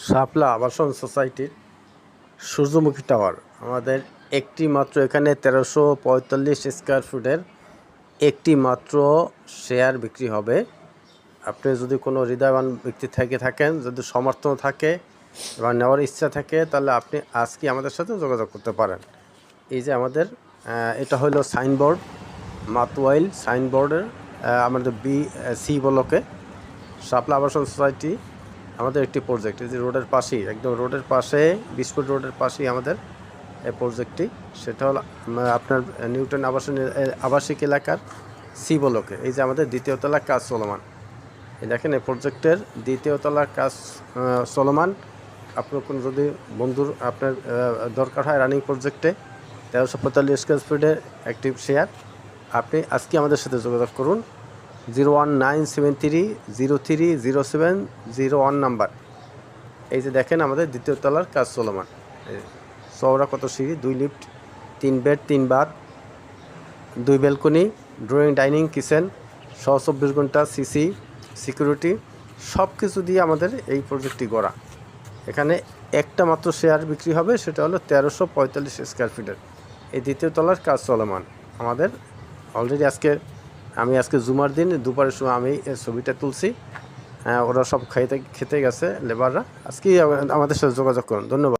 শাপলা আবাসন সোসাইটির সূর্যমুখী টাওয়ার আমাদের একটি মাত্র এখানে 1345 স্কোয়ার ফুটের একটি মাত্র শেয়ার বিক্রি হবে। আপনি যদি কোনো হৃদয়বান ব্যক্তি থেকে থাকেন, যদি সমর্থন থাকে বা নেওয়ার ইচ্ছা থাকে, তাহলে আপনি আজকে আমাদের সাথে যোগাযোগ করতে পারেন। এই যে আমাদের এটা হলো সাইনবোর্ড, মাতওয়াইল সাইনবোর্ডের আমাদের সি ব্লকে শাপলা আবাসন সোসাইটি আমাদের একটি প্রজেক্ট। এই যে রোডের পাশেই, একদম রোডের পাশে, বিস্কুট রোডের পাশেই আমাদের এই প্রজেক্টটি। সেটা হলো আপনার নিউটন আবাসিক এলাকার সি ব্লকে। এই যে আমাদের দ্বিতীয় তলার কাজ চলমান। এই দেখেন, এই প্রজেক্টের দ্বিতীয় তলার কাজ চলমান। আপনার কোনো যদি বন্ধুর আপনার দরকার হয় রানিং প্রজেক্টে 1345 স্কোয়ার ফিটের একটি শেয়ার, আপনি আজকে আমাদের সাথে যোগাযোগ করুন। 01973030701 নাম্বার। এই যে দেখেন, আমাদের দ্বিতীয় তলার কাজ চলমান। চওড়া কত সিঁড়ি, 2 lift, 3 bed 3 bath, 2 balcony, drawing dining kitchen সহ 24 ঘন্টা সিসি সিকিউরিটি সব কিছু দিয়ে আমাদের এই প্রজেক্টটি গড়া। এখানে একটা মাত্র শেয়ার বিক্রি হবে, সেটা হলো 1345 স্কোয়ার ফিটের এই দ্বিতীয় তলার কাজ চলমান। আমাদের অলরেডি আমি আজকে জুমার দিন দুপুরের সময় আমি এই ছবিটা তুলছি। ওরা সব খেতে গেছে লেবাররা। আজকেই আমাদের সাথে যোগাযোগ করুন। ধন্যবাদ।